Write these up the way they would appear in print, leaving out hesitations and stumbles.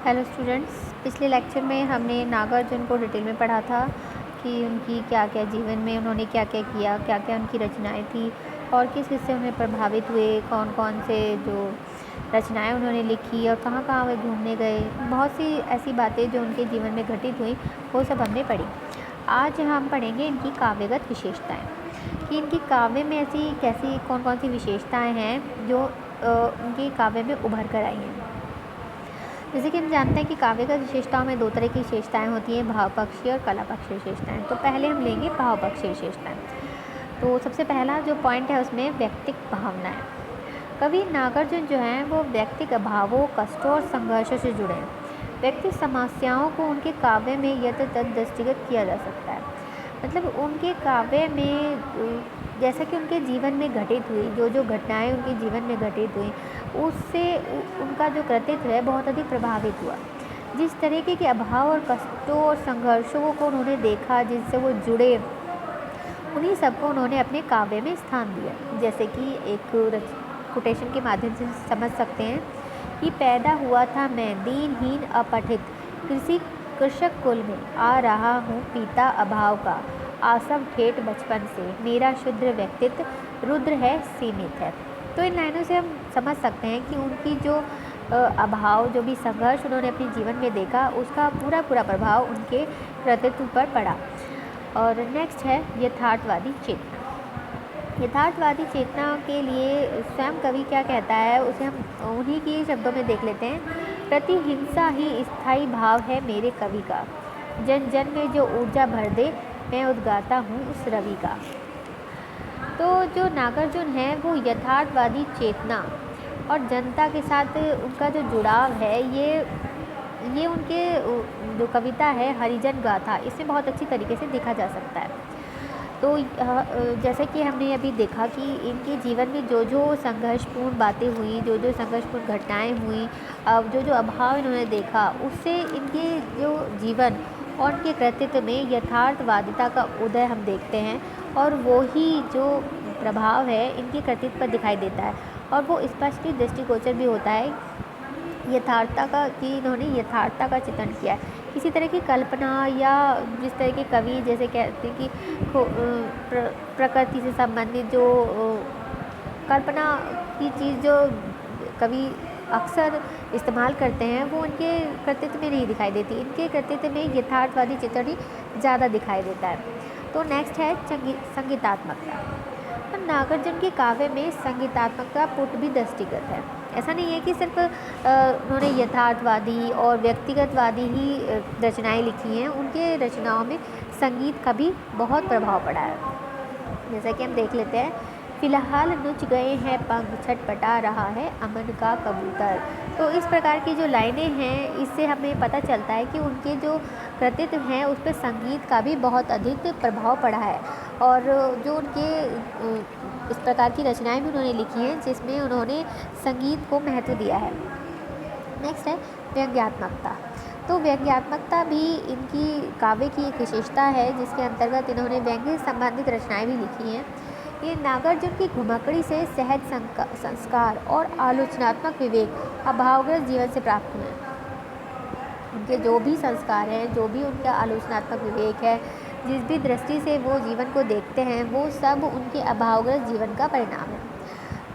Hello students, पिछले lecture में हमने नागार्जुन को डिटेल में पढ़ा था कि उनकी क्या क्या जीवन में उन्होंने क्या क्या किया, क्या क्या उनकी रचनाएं थी और किस किस से उन्हें प्रभावित हुए, कौन कौन से जो रचनाएं उन्होंने लिखी और कहाँ कहाँ वे घूमने गए। बहुत सी ऐसी बातें जो उनके जीवन में घटित हुई वो सब हमने पढ़ी। आज हम पढ़ेंगे इनकी काव्यगत विशेषताएँ कि इनकी काव्य में ऐसी कैसी कौन कौन सी विशेषताएँ हैं जो उनके काव्य में उभर कर आई हैं। जैसे कि हम जानते हैं कि काव्यगत विशेषताओं में दो तरह की विशेषताएं होती हैं, भावपक्षीय और कलापक्षीय विशेषताएं। तो पहले हम लेंगे भावपक्षीय विशेषताएं। तो सबसे पहला जो पॉइंट है उसमें व्यक्तिक भावनाएं। कवि नागार्जुन जो हैं वो व्यक्तिक अभावों, कष्टों और संघर्षों से जुड़े हैं। व्यक्तिक समस्याओं को उनके काव्य में यथातथ दृष्टिगत किया जा सकता है। मतलब उनके काव्य में जैसा कि उनके जीवन में घटित हुई जो घटनाएं उनके जीवन में घटित हुई उससे उनका जो कृतित्व है बहुत अधिक प्रभावित हुआ। जिस तरीके के अभाव और कष्टों और संघर्षों को उन्होंने देखा, जिनसे वो जुड़े, उन्हीं सबको उन्होंने अपने काव्य में स्थान दिया। जैसे कि एक कोटेशन के माध्यम से समझ सकते हैं कि पैदा हुआ था मैं दीनहीन अपठित, कृषक कुल में आ रहा हूँ पिता अभाव का, आसव ठेठ बचपन से, मेरा शुद्र व्यक्तित्व रुद्र है सीमित है। तो इन लाइनों से हम समझ सकते हैं कि उनकी जो अभाव, जो भी संघर्ष उन्होंने अपने जीवन में देखा, उसका पूरा प्रभाव उनके कृतित्व पर पड़ा। और नेक्स्ट है यथार्थवादी चेतना। यथार्थवादी चेतना के लिए स्वयं कवि क्या कहता है उसे हम उन्हीं के शब्दों में देख लेते हैं। प्रतिहिंसा ही स्थायी भाव है मेरे कवि का, जन जन में जो ऊर्जा भर दे मैं उद्गाता हूँ उस रवि का। तो जो नागार्जुन है वो यथार्थवादी चेतना और जनता के साथ उनका जो जुड़ाव है ये उनके जो कविता है हरिजन गाथा, इसमें बहुत अच्छी तरीके से देखा जा सकता है। तो जैसे कि हमने अभी देखा कि इनके जीवन में जो संघर्षपूर्ण बातें हुई, जो संघर्षपूर्ण घटनाएं हुई, जो अभाव इन्होंने देखा, उससे इनके जो जीवन और उनके कृतित्व में यथार्थवादिता का उदय हम देखते हैं और वो ही जो प्रभाव है इनके कृतित्व पर दिखाई देता है और वो स्पष्ट दृष्टिगोचर भी होता है यथार्थता का, कि इन्होंने यथार्थता का चित्रण किया है। किसी तरह की कल्पना या जिस तरह के कवि जैसे कहते हैं कि प्रकृति से संबंधित जो कल्पना की चीज़ जो कवि अक्सर इस्तेमाल करते हैं वो उनके कृतित्व में नहीं दिखाई देती। इनके कृतित्व में यथार्थवादी चित्रण ही ज़्यादा दिखाई देता है। तो नेक्स्ट है संगीतात्मकता। तो नागार्जुन के काव्य में संगीतात्मकता पुट भी दृष्टिगत है। ऐसा नहीं है कि सिर्फ उन्होंने यथार्थवादी और व्यक्तिगतवादी ही रचनाएं लिखी हैं, उनके रचनाओं में संगीत का भी बहुत प्रभाव पड़ा है। जैसा कि हम देख लेते हैं, फिलहाल नुच गए हैं पंख, छटपटा रहा है अमन का कबूतर। तो इस प्रकार की जो लाइनें हैं इससे हमें पता चलता है कि उनके जो कृतित्व हैं उस पर संगीत का भी बहुत अधिक प्रभाव पड़ा है और जो उनके इस प्रकार की रचनाएं भी उन्होंने लिखी हैं जिसमें उन्होंने संगीत को महत्व दिया है। नेक्स्ट है व्यंग्यात्मकता। तो व्यंग्यात्मकता भी इनकी काव्य की एक विशेषता है जिसके अंतर्गत इन्होंने व्यंग्य से संबंधित रचनाएं भी लिखी हैं। ये नागार्जुन की घुमकड़ी से सहज संस्कार और आलोचनात्मक विवेक अभावग्रस्त जीवन से प्राप्त हुए। उनके जो भी संस्कार हैं, जो भी उनका आलोचनात्मक विवेक है, जिस भी दृष्टि से वो जीवन को देखते हैं, वो सब उनके अभावग्रस्त जीवन का परिणाम है।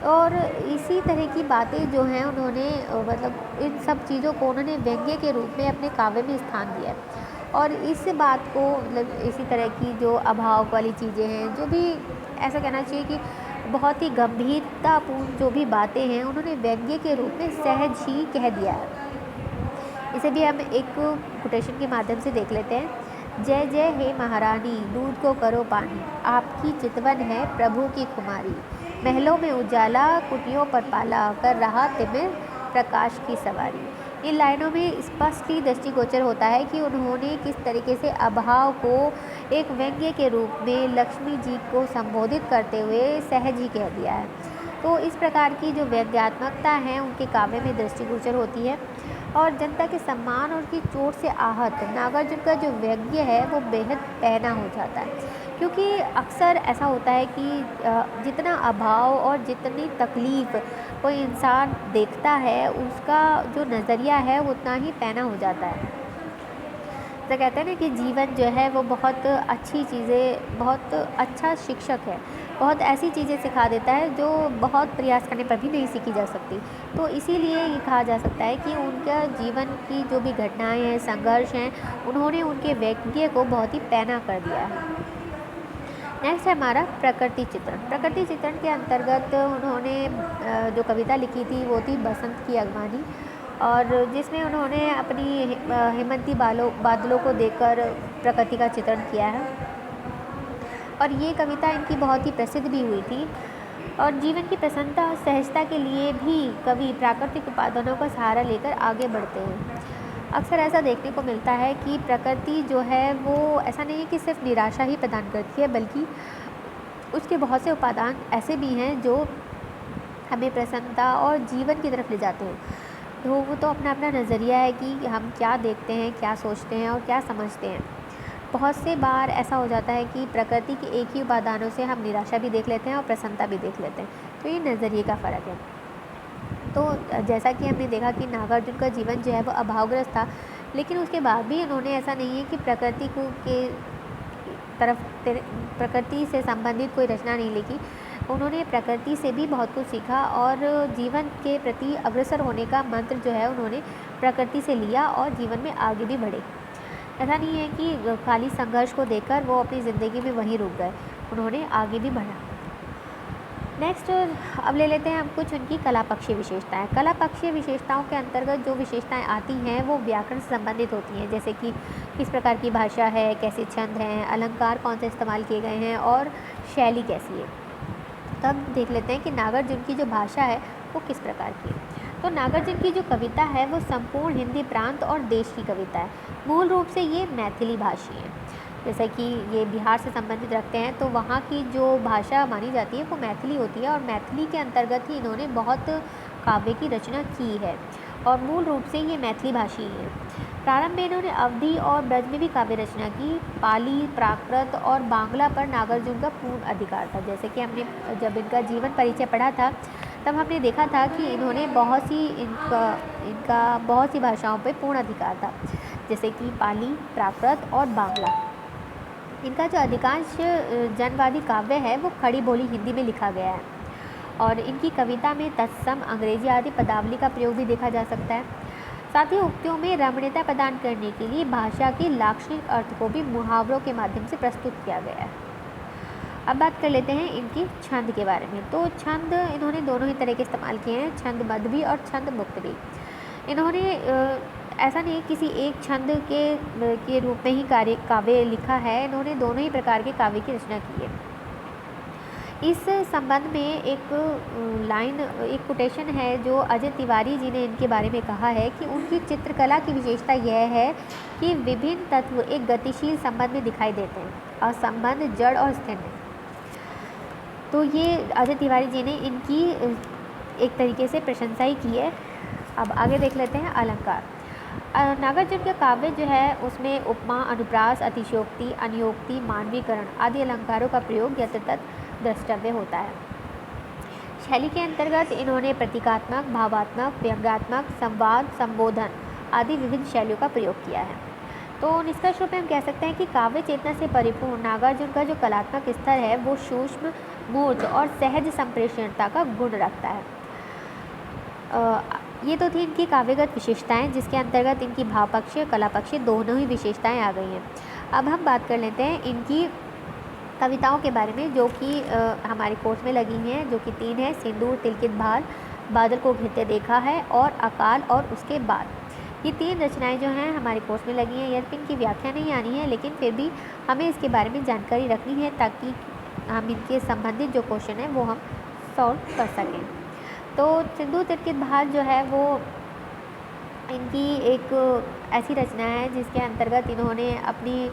और इसी तरह की बातें जो हैं उन्होंने मतलब इन सब चीज़ों को उन्होंने व्यंग्य के रूप में अपने काव्य में स्थान दिया है। और इस बात को मतलब इसी तरह की जो अभाव वाली चीज़ें हैं, जो भी ऐसा कहना चाहिए कि बहुत ही गंभीरतापूर्ण जो भी बातें हैं उन्होंने व्यंग्य के रूप में सहज ही कह दिया है। इसे भी हम एक कोटेशन के माध्यम से देख लेते हैं। जय जय हे महारानी, दूध को करो पानी, आपकी चितवन है प्रभु की कुमारी, महलों में उजाला, कुटियों पर पाला, कर रहा तिमिर प्रकाश की सवारी। इन लाइनों में स्पष्ट ही दृष्टिगोचर होता है कि उन्होंने किस तरीके से अभाव को एक व्यंग्य के रूप में लक्ष्मी जी को संबोधित करते हुए सहज ही कह दिया है। तो इस प्रकार की जो व्यंग्यात्मकता है उनके काव्य में दृष्टिगोचर होती है और जनता के सम्मान और की चोट से आहत नागार्जुन का जो व्यंग्य है वो बेहद पहना हो जाता है, क्योंकि अक्सर ऐसा होता है कि जितना अभाव और जितनी तकलीफ़ कोई इंसान देखता है, उसका जो नज़रिया है वो उतना ही पैना हो जाता है। तो कहते हैं ना कि जीवन जो है वो बहुत अच्छी चीज़ें, बहुत अच्छा शिक्षक है, बहुत ऐसी चीज़ें सिखा देता है जो बहुत प्रयास करने पर भी नहीं सीखी जा सकती। तो इसीलिए ये कहा जा सकता है कि उनका जीवन की जो भी घटनाएं हैं, संघर्ष हैं, उन्होंने उनके व्यक्तित्व को बहुत ही पैना कर दिया है। नेक्स्ट है हमारा प्रकृति चित्रण। प्रकृति चित्रण के अंतर्गत उन्होंने जो कविता लिखी थी वो थी बसंत की अगवानी, और जिसमें उन्होंने अपनी हेमंती बादलों को देखकर प्रकृति का चित्रण किया है। और ये कविता इनकी बहुत ही प्रसिद्ध भी हुई थी। और जीवन की प्रसन्नता और सहजता के लिए भी कवि प्राकृतिक उपादानों का सहारा लेकर आगे बढ़ते हैं। अक्सर ऐसा देखने को मिलता है कि प्रकृति जो है वो ऐसा नहीं है कि सिर्फ निराशा ही प्रदान करती है, बल्कि उसके बहुत से उपादान ऐसे भी हैं जो हमें प्रसन्नता और जीवन की तरफ ले जाते हैं। तो वो तो अपना अपना नज़रिया है कि हम क्या देखते हैं, क्या सोचते हैं और क्या समझते हैं। बहुत से बार ऐसा हो जाता है कि प्रकृति के एक ही उपादानों से हम निराशा भी देख लेते हैं और प्रसन्नता भी देख लेते हैं। तो ये नज़रिए का फ़र्क है। तो जैसा कि हमने देखा कि नागार्जुन का जीवन जो है वो अभावग्रस्त था, लेकिन उसके बाद भी उन्होंने ऐसा नहीं है कि प्रकृति को के तरफ प्रकृति से संबंधित कोई रचना नहीं लिखी। उन्होंने प्रकृति से भी बहुत कुछ सीखा और जीवन के प्रति अग्रसर होने का मंत्र जो है उन्होंने प्रकृति से लिया और जीवन में आगे भी बढ़े। ऐसा नहीं है कि खाली संघर्ष को देखकर वो अपनी ज़िंदगी में वहीं रुक गए, उन्होंने आगे भी बढ़ा। नेक्स्ट अब ले लेते हैं हम कुछ उनकी कला पक्षीय विशेषताएं। कला पक्षीय विशेषताओं के अंतर्गत जो विशेषताएं आती हैं वो व्याकरण से संबंधित होती हैं, जैसे कि किस प्रकार की भाषा है, कैसे छंद हैं, अलंकार कौन से इस्तेमाल किए गए हैं और शैली कैसी है। तब देख लेते हैं कि नागार्जुन की जो भाषा है वो किस प्रकार की है। तो नागार्जुन की जो कविता है वो संपूर्ण हिंदी प्रांत और देश की कविता है। मूल रूप से ये मैथिली भाषी है, जैसे कि ये बिहार से संबंधित रखते हैं, तो वहाँ की जो भाषा मानी जाती है वो मैथिली होती है और मैथिली के अंतर्गत ही इन्होंने बहुत काव्य की रचना की है और मूल रूप से ये मैथिली भाषी है। प्रारंभ में इन्होंने अवधी और ब्रज में भी काव्य रचना की। पाली, प्राकृत और बांग्ला पर नागार्जुन का पूर्ण अधिकार था। जैसे कि हमने जब इनका जीवन परिचय पढ़ा था तब हमने देखा था कि इन्होंने इनका बहुत सी भाषाओं पे पूर्ण अधिकार था, जैसे कि पाली, प्राकृत और बांग्ला। इनका जो अधिकांश जनवादी काव्य है वो खड़ी बोली हिंदी में लिखा गया है और इनकी कविता में तत्सम, अंग्रेजी आदि पदावली का प्रयोग भी देखा जा सकता है। साथ ही उक्तियों में रमणीयता प्रदान करने के लिए भाषा के लाक्षणिक अर्थ को भी मुहावरों के माध्यम से प्रस्तुत किया गया है। अब बात कर लेते हैं इनकी छंद के बारे में। तो छंद इन्होंने दोनों ही तरह के इस्तेमाल किए हैं, छंद बद्ध भी और छंद मुक्त भी। इन्होंने ऐसा नहीं किसी एक छंद के रूप में ही काव्य लिखा है, इन्होंने दोनों ही प्रकार के काव्य की रचना की है। इस संबंध में एक कोटेशन है जो अजय तिवारी जी ने इनके बारे में कहा है कि उनकी चित्रकला की विशेषता यह है कि विभिन्न तत्व एक गतिशील संबंध में दिखाई देते हैं और संबंध जड़ और स्थिर नहीं। तो ये अजय तिवारी जी ने इनकी एक तरीके से प्रशंसा ही की है। अब आगे देख लेते हैं अलंकार। नागार्जुन का काव्य जो है उसमें उपमा, अनुप्रास, अतिशयोक्ति, अनियोक्ति, मानवीकरण आदि अलंकारों का प्रयोग यथातथ द्रष्टव्य होता है। शैली के अंतर्गत इन्होंने प्रतीकात्मक, भावात्मक, व्यंग्यात्मक, संवाद, संबोधन आदि विभिन्न शैलियों का प्रयोग किया है। तो निष्कर्ष रूप में हम कह सकते हैं कि काव्य चेतना से परिपूर्ण नागार्जुन का जो कलात्मक स्तर है वो सूक्ष्म, मूर्त और सहज संप्रेषणता का गुण रखता है। ये तो थी इनकी काव्यगत विशेषताएं, जिसके अंतर्गत इनकी भावपक्षीय, कलापक्षीय दोनों ही विशेषताएं आ गई हैं। अब हम बात कर लेते हैं इनकी कविताओं के बारे में जो कि हमारे कोर्स में लगी हैं, जो कि 3 है: सिंदूर, तिलकित भार, बादल को घिरते देखा है और अकाल और उसके बाद। ये 3 रचनाएं जो हैं हमारे कोर्स में लगी हैं। यद्यपि इनकी व्याख्या नहीं आनी है, लेकिन फिर भी हमें इसके बारे में जानकारी रखनी है ताकि हम इनके संबंधित जो क्वेश्चन है वो हम सॉल्व कर सकें। तो सिंदूर तिलकित भार जो है वो इनकी एक ऐसी रचना है जिसके अंतर्गत इन्होंने अपनी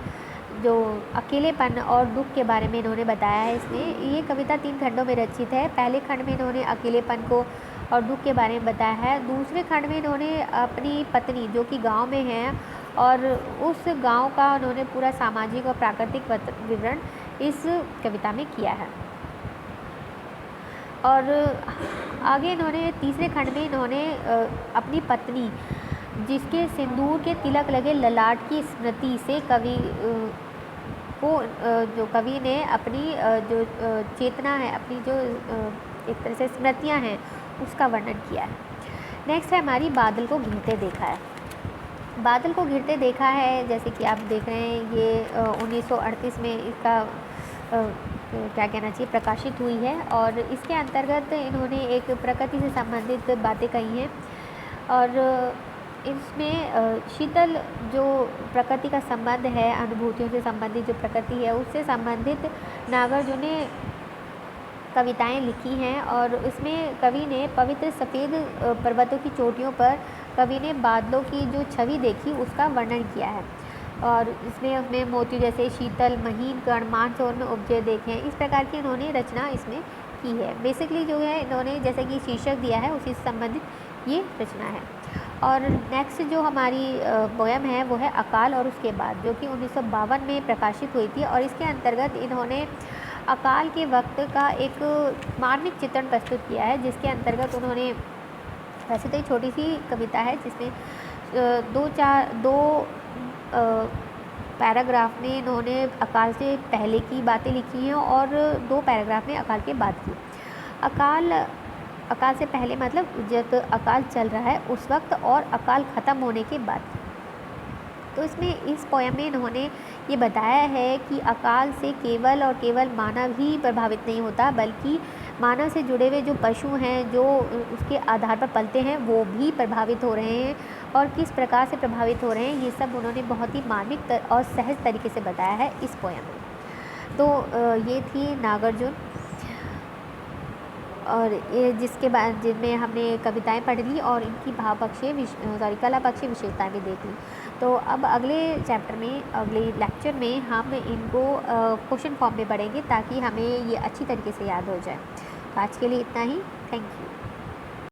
जो अकेलेपन और दुख के बारे में इन्होंने बताया है। इसमें ये कविता 3 खंडों में रचित है। पहले खंड में इन्होंने अकेलेपन को और दुख के बारे में बताया है। दूसरे खंड में इन्होंने अपनी पत्नी जो कि गांव में है और उस गांव का उन्होंने पूरा सामाजिक और प्राकृतिक विवरण इस कविता में किया है। और आगे इन्होंने तीसरे खंड में इन्होंने अपनी पत्नी जिसके सिंदूर के तिलक लगे ललाट की स्मृति से कवि को जो कवि ने अपनी जो चेतना है, अपनी जो एक तरह से स्मृतियाँ हैं, उसका वर्णन किया है। नेक्स्ट है हमारी बादल को घिरते देखा है। बादल को घिरते देखा है, जैसे कि आप देख रहे हैं, ये 1938 में इसका क्या कहना चाहिए प्रकाशित हुई है। और इसके अंतर्गत इन्होंने एक प्रकृति से संबंधित बातें कही हैं। और इसमें शीतल जो प्रकृति का संबंध है, अनुभूतियों से संबंधित जो प्रकृति है, उससे संबंधित नागार्जुन ने कविताएं लिखी हैं। और इसमें कवि ने पवित्र सफ़ेद पर्वतों की चोटियों पर कवि ने बादलों की जो छवि देखी उसका वर्णन किया है। और इसमें मोती जैसे शीतल महीन कण मानसून उपजे देखे हैं, इस प्रकार की इन्होंने रचना इसमें की है। बेसिकली जो है इन्होंने जैसे कि शीर्षक दिया है उसी से संबंधित ये रचना है। और नेक्स्ट जो हमारी पोयम है वो है अकाल और उसके बाद, जो कि 1952 में प्रकाशित हुई थी। और इसके अंतर्गत इन्होंने अकाल के वक्त का एक मार्मिक चित्रण प्रस्तुत किया है, जिसके अंतर्गत उन्होंने, वैसे तो एक छोटी सी कविता है जिसमें दो पैराग्राफ में इन्होंने अकाल से पहले की बातें लिखी हैं और 2 पैराग्राफ में अकाल के बाद की। अकाल से पहले मतलब जब अकाल चल रहा है उस वक्त, और अकाल ख़त्म होने के बाद। तो इसमें इस पोयम में इन्होंने ये बताया है कि अकाल से केवल और केवल मानव ही प्रभावित नहीं होता, बल्कि मानव से जुड़े हुए जो पशु हैं, जो उसके आधार पर पलते हैं, वो भी प्रभावित हो रहे हैं। और किस प्रकार से प्रभावित हो रहे हैं, ये सब उन्होंने बहुत ही मार्मिक और सहज तरीके से बताया है इस पोयम में। तो ये थी नागार्जुन, और ये जिसके बाद जिनमें हमने कविताएं पढ़ ली और इनकी कला पक्षीय विशेषताएँ भी देख ली। तो अब अगले चैप्टर में, अगले लेक्चर में हम इनको क्वेश्चन फॉर्म में पढ़ेंगे, ताकि हमें ये अच्छी तरीके से याद हो जाए। तो आज के लिए इतना ही। Thank you.